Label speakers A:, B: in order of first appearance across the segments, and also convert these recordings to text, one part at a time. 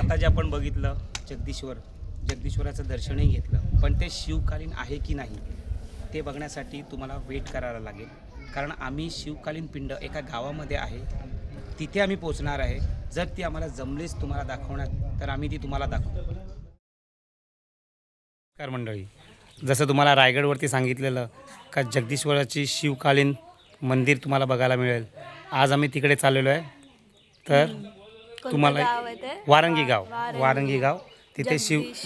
A: आता जे आपण बघितलं जगदीश्वराचं दर्शनही घेतलं, पण ते शिवकालीन आहे की नाही ते बघण्यासाठी तुम्हाला वेट करायला लागेल. कारण आम्ही शिवकालीन पिंड एका गावामध्ये आहे, तिथे आम्ही पोचणार आहे. जर ती आम्हाला जमलीच तुम्हाला दाखवण्यात तर आम्ही ती तुम्हाला दाखवू. नमस्कार मंडळी, जसं तुम्हाला रायगडवरती सांगितलेलं का जगदीश्वराची शिवकालीन मंदिर तुम्हाला बघायला मिळेल. आज आम्ही तिकडे चाललेलो आहे. तर तुम्हाला वारंगी गाव तिथे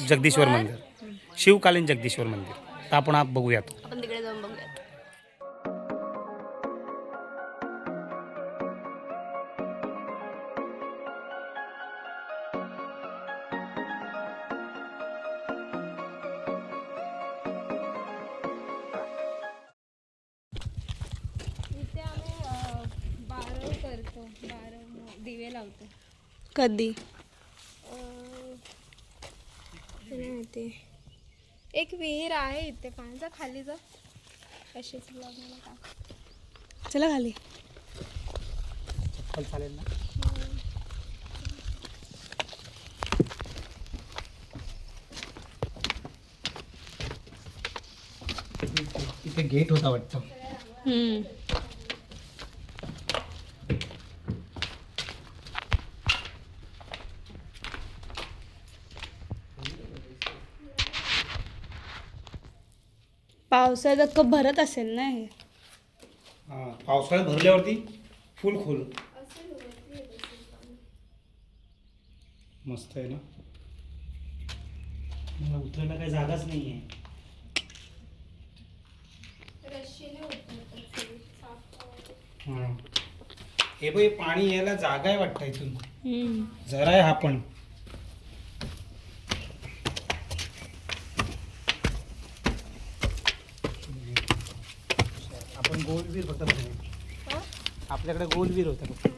A: जगदीश्वर मंदिर, शिवकालीन जगदीश्वर मंदिर. तर आपण बघूयात.
B: आपण तिकडे जाऊन बघूयात.
C: इथे आम्ही बारव करतो, बारव दिवे लावतो.
B: कधी
C: माहिती एक विहीर आहे इथे, पाण्याचा खाली जा अशीच लागणार का.
B: चला खाली.
A: चप्पल चालेल ना? इथे गेट होता वाटतं.
B: पावसाळ्यात कप भरत असेल ना हे.
A: पावसाळ्यात भरल्यावरती फुल खोल मस्त आहे ना. मला उतरायला काही जागाच नाही आहे. हे बघ, पाणी यायला जागा आहे वाटतं इथून. जरा आहे हा पण. आपण गोलवीर फक्त बघू. आपल्याकडे गोलवीर होता फक्त.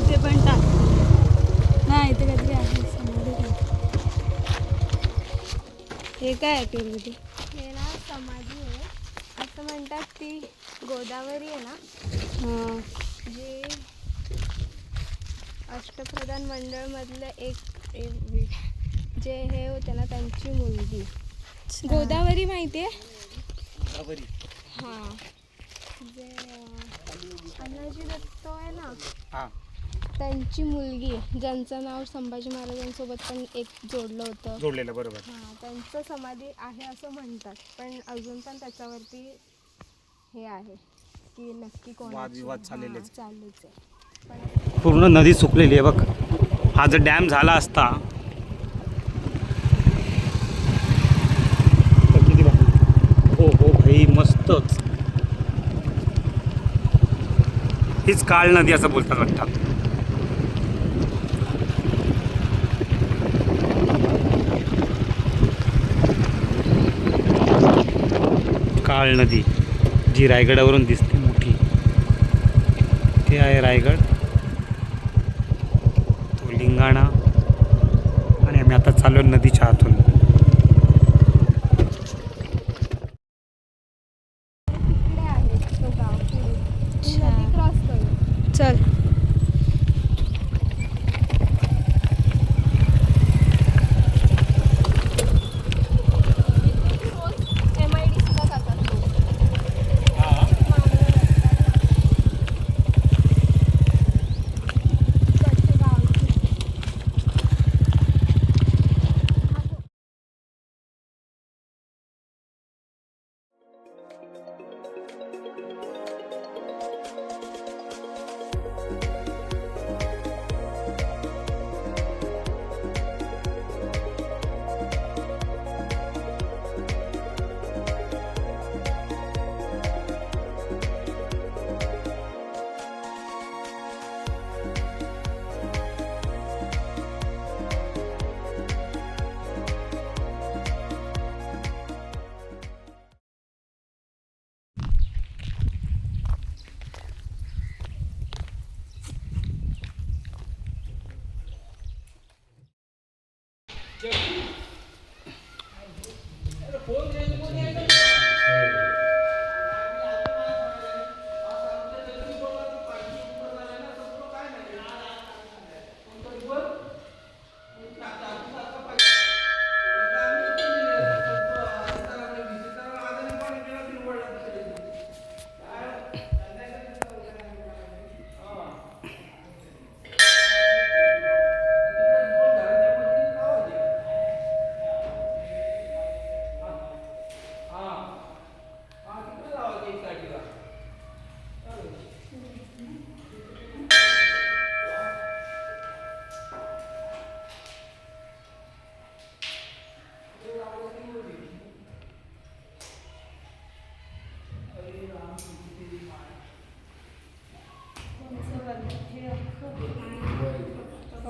B: ते पण टाक. नाही इथे काहीतरी आहे समाधी काय. हे काय ॲक्टिव्हिटी?
C: हे ना समाधी आहे, असं म्हणतात. ती गोदावरी आहे ना,
B: हां.
C: जे अष्टप्रधान मंडळमधलं एक जे हे होते ना, त्यांची मुलगी गोदावरी माहिती आहे. हां, जे अनाजी दत्त आहे ना,
A: हां,
C: त्यांची मुलगी, ज्यांचं नाव संभाजी महाराजांसोबत पण एक होतं.
A: जोडलेलं बरोबर.
C: हां, त्यांचं समाधी आहे असं म्हणतात, पण अजून पण त्याच्यावरती हे आहे की नक्की कोण
A: वादविवाद चाललेलेच.
C: चालूच आहे.
A: पूर्ण नदी सुकलेली आहे बघ. हा जर डॅम झाला असता तर किती भारी. हो हो भाई, मस्तच. हीच काळ नदी असं बोलतात वाटतं. काळ नदी जी रायगडावरून दिसते मोठी, ते आहे रायगड. तो लिंगाणा मी आता चाललो नदीच्या आतून.
C: तिकडे आहे तो गाव पुढे. ती नदी क्रॉस करू.
B: चल.
C: MIDC ला जातात लोक. तिकडचे गावचे.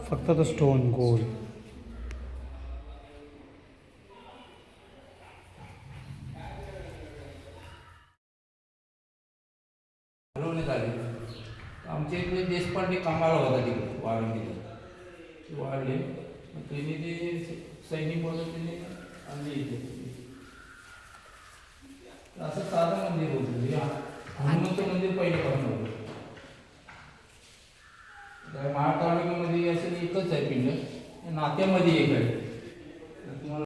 A: फक्त तो स्टोन गोल.
D: हलवण्यात आले. आमच्या इकडे देशपांडे कामाला होता तिकडे वाळवंटीला. ते वाढले मग त्यांनी ते सैनिक म्हणून त्यांनी आणले इथे. असं साधं मंदिर होतं. हे हनुमंत मंदिर पहिल्यापासून होतं. महाड तालुक्यामध्ये असं एकच आहे पिंड, नात्यामध्ये एक आहे. तुम्हाला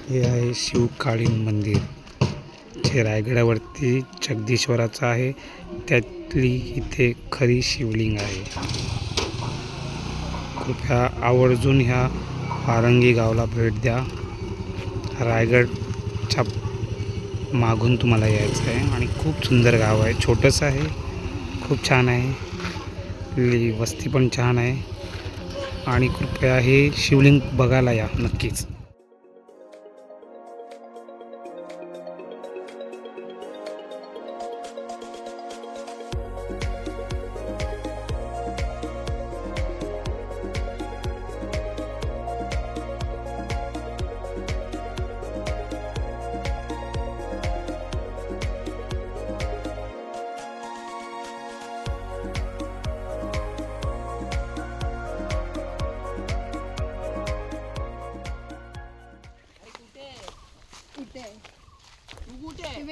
A: हे आहे शिवकालीन मंदिर, जे रायगडावरती जगदीश्वराचं आहे. त्यातली इथे खरी शिवलिंग आहे. कृपया आवर्जून ह्या फारंगी गावाला भेट द्या. रायगडच्या मागून तुम्हाला यायचं आहे आणि खूप सुंदर गाव आहे. छोटंसं आहे, खूप छान आहे. वस्ती पण छान आहे आणि कृपया हे शिवलिंग बघायला या नक्कीच.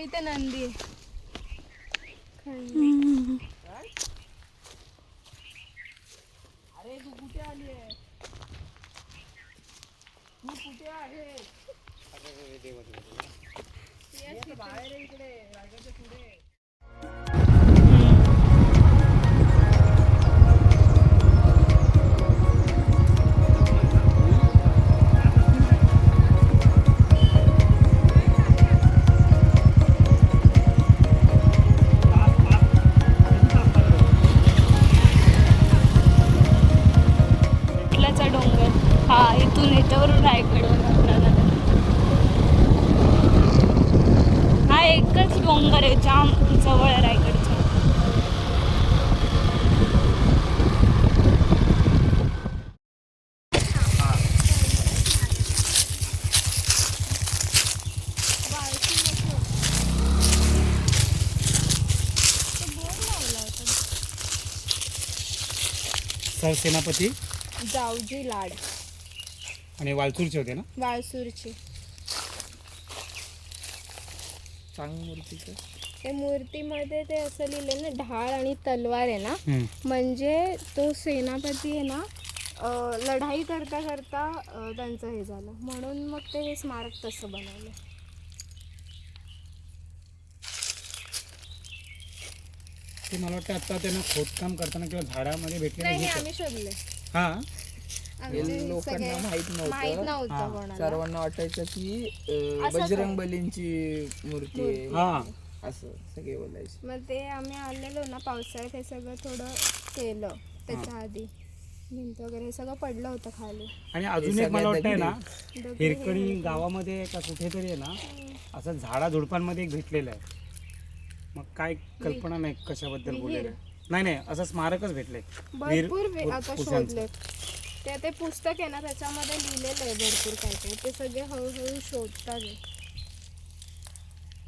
C: इथे नंदी आहे.
D: अरे तू कुठे आली आहे? तू कुठे आहे? बाहेर इकडे रायगडच्या पुढे.
B: इथून याच्यावरून रायगड हा एकच डोंगर आहे, जाम जवळ आहे रायगडच्या.
A: सरसेनापती
C: जावजी लाड
A: आणि वालचूरचे होते ना.
C: वाळसूरची.
D: सांग मूर्तीचं.
C: ते मूर्तीमध्ये ते असं लिहिलं ना, ढाळ आणि तलवार आहे ना,
A: हम्म.
C: म्हणजे तो सेनापती आहे ना, लढाई करता करता त्यांचं हे झालं, म्हणून मग ते हे स्मारक तसं बनवलं.
A: ते मला वाटतं आता त्यांना खोदकाम करताना किंवा झाडामध्ये भेटले
C: नाही, हे
A: नाही.
C: आम्ही शोधले.
A: हा
C: आमचे
D: लोकांना
C: सगळे
D: माहित
C: माहित
D: नव्हतं.
C: नव्हतं
A: हा.
C: कोणाला.
D: सर्वांना वाटायचं की
C: असंच आहे.
D: बजरंग बलींची मूर्ती आहे
A: हा
D: असं सगळे बोलायचे.
C: मग ते आम्ही आलेलो ना पावसाळ्यात, हे सगळं थोडं केलं त्याच्या आधी. भिंत वगैरे हे सगळं पडलं होतं खाली.
A: आणि अजून एक मला वाटतंय ना,
C: दगडी
A: हिरकणी गावामध्ये का कुठेतरी आहे ना, असं झाडाझुडपांमध्ये एक भेटलेलं आहे. मग काय कल्पना नाही कशाबद्दल बोललेलं आहे. नाही नाही, असं स्मारकच भेटलंय.
C: भरपूर आता
A: पुरुषांचं.
C: शोधले. ते पुस्तक आहे ना, त्याच्यामध्ये लिहिलेलं आहे भरपूर काय काय. ते सगळे हळूहळू शोधतात आहे.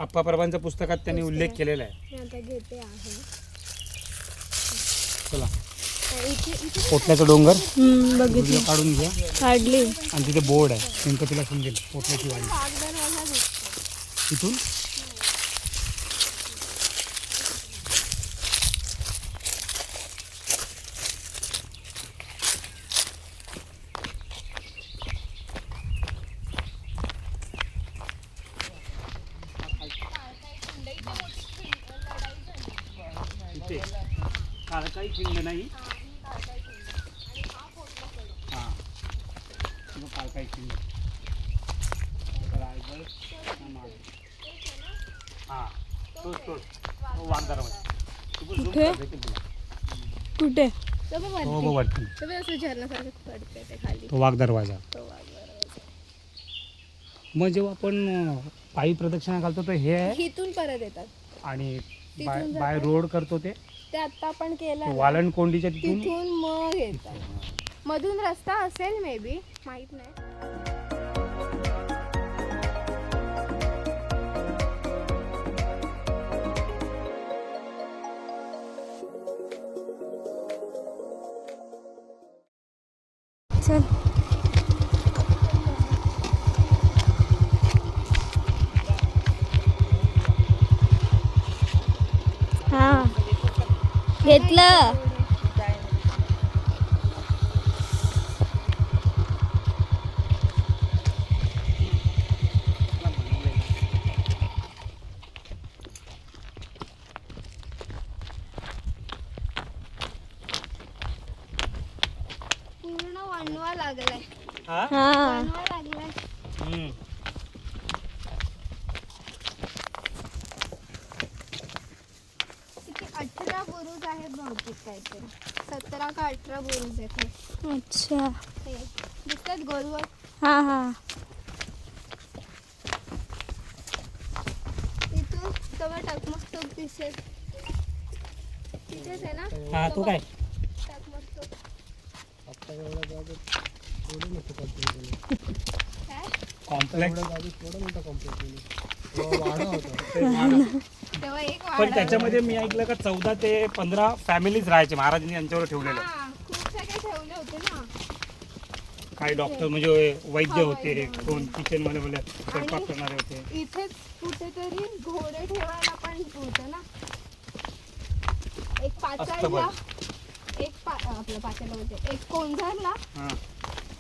A: आप्पा प्रभांच्या पुस्तकात त्यांनी उल्लेख केलेला आहे.
C: मी आता घेते आहे.
A: चला,
C: इथे इथे
A: पोटल्याचं डोंगर
B: बघितली,
A: व्हिडिओ काढून घ्या.
B: काढली.
A: आणि तिथे बोर्ड आहे, नेमकं तिला समजेल पोटल्याची वाडी.
C: वाघ दरवाजा दिसतो.
A: तिथून इथे काळकाई खिंड नाही. हां, मग काळकाई खिंड रायगड. हां, तोच तो वाघ दरवाजा.
B: कुठे? कुठे?
C: तो बघ
A: हो
C: वरती.
A: वरती
C: तो बघ असं झरण्यासारखं पडते ते खाली.
A: तो वाघ दरवाजा.
C: तो वाघ दरवाजा.
A: मग जेव्हा आपण पायी प्रदक्षिणा घालतो तर हे आहे,
C: इथून परत येतात.
A: आणि
C: तिथून
A: बाय रोड करतो ते
C: ते आता आपण केलं ना,
A: वालण कोंडीच्या तिथून.
C: तिथून मग येतात. मधून रस्ता असेल मे बी, माहित नाही.
B: चल. हा, घेतलं.
C: पूर्ण वणवा लागलाय.
A: हा?
B: हा,
C: वणवा लागलाय.
A: हम्म.
C: किती 18 बुरुज आहेत बहुतेक, काहीतरी 17 का 18 बुरुज आहेत हे.
B: अच्छा.
C: हे दिसतात गोलवर.
B: हा हा,
C: तिथून तेव्हा टकमकटोक दिसेल. तिथेच आहे ना.
A: हा, तो काय
C: टकमकटोक. काय?
A: कॉम्प्लेक्स.
C: तेव्हा एक
A: पण
C: वाडा.
A: त्याच्यामध्ये मी ऐकलं का 14 ते 15 फॅमिलीज राहायचे. महाराजांनी यांच्यावर ठेवलेलं.
C: हा, खूप सगळे ठेवले होते ना.
A: काही डॉक्टर म्हणजे वैद्य
C: हा,
A: होते,
C: वैद्य होते.
A: कोण किचन मध्ये बोले स्वयंपाक करणारे होते.
C: इथेच कुठेतरी घोडे ठेवायला पण होतं ना. एक पाचाडला, आपलं पाचाडला बोलते, एक कोंझरला,
A: हा.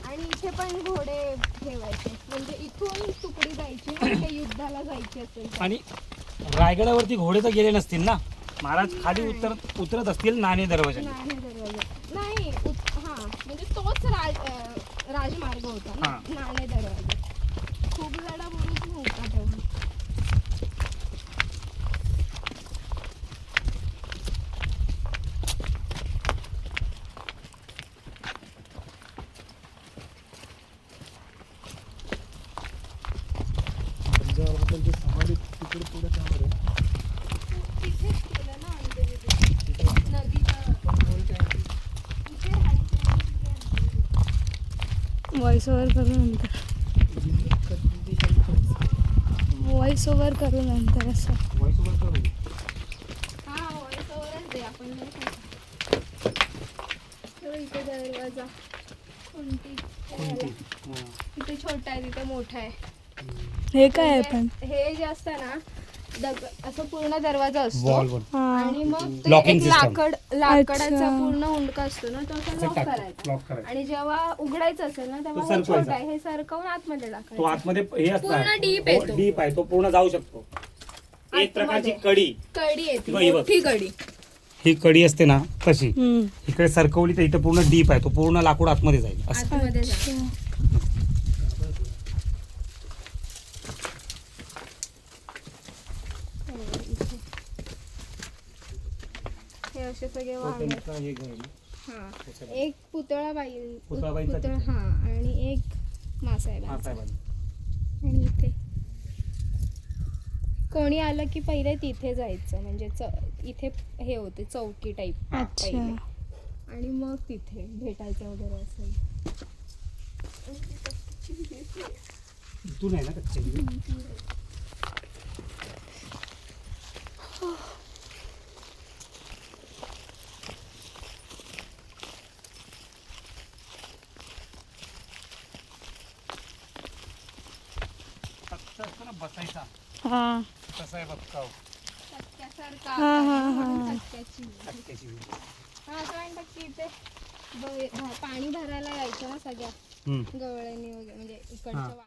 C: आणि इथे पण घोडे ठेवायचे. म्हणजे इथून तुकडी जायची ना, ते युद्धाला जायची असेल तर.
A: आणि रायगडावरती घोडे तर गेले नसतील ना, महाराज खाली उतरत असतील नाणे दरवाजाने.
C: नाही दरवाजा नाही. हा, म्हणजे तोच राजमार्ग होता ना,
A: हा.
C: नाणे दरवाजा. खूप जडा बुरुज नव्हता तेव्हा. तिथेच केलं ना अंत्यविधी. नदीचं. इथे
B: व्हॉइस ओव्हर करू नंतर. व्हॉइस ओव्हर करू नंतर असं.
C: हा, व्हॉइस ओव्हरच दे आपण. नाही का? इथे दरवाजा कोणती तिथे छोटा आहे तिथे मोठा आहे.
B: हे काय आहे पण
C: हे जे असतं ना असं पूर्ण दरवाजा असतो
A: वॉल
C: आणि मग ते
A: Locking
C: एक
A: system.
C: लाकडाचा
B: अच्छा.
C: पूर्ण हुंडका असतो ना तो असं लॉक करायचा
A: लॉक करायचं.
C: आणि जेव्हा उघडायचं असेल ना तेव्हा
A: तो
C: हे
A: सरकवायचा.
C: छोटा आहे हे सरकवून आतमध्ये
A: तो
C: टाकायचा.
A: आतमध्ये हे
C: पूर्ण deep आहे तो.
A: डीप आहे तो पूर्ण जाऊ शकतो. एक प्रकारची कडी
C: कडी येते
A: किंवा हे बघ.
C: मोठी कडी.
A: ही कडी असते ना तशी
B: हम्म.
A: इकडे सरकवली तर इथं पूर्ण डीप आहे तो पूर्ण लाकूड आतमध्ये जाईल असं.
C: आतमध्ये जा. हे असे सगळे वाहन आहेत. हा एक
A: पुतळाबाईचा
C: पुतळा हा आणि एक मासाहेबांचा आणि इथे कोणी आलं की पहिले तिथे जायचं म्हणजे इथे हे होते चौकी टाईप
B: अच्छा.
C: आणि मग तिथे भेटायचं वगैरे असेल.
A: तू नाही ना कच्ची. बसायचा
B: हा
A: तसा आहे बघ
C: सत्यासारखा
B: हा, हा, हा.
C: म्हणून सत्याची. हा असं म्हणतात की इथे पाणी भरायला यायचं ना सगळ्या गवळणी वगैरे म्हणजे इकडच्या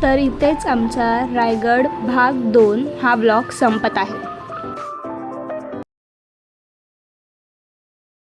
C: तर इथेच आमचा रायगड भाग 2 हा ब्लॉग संपत आहे.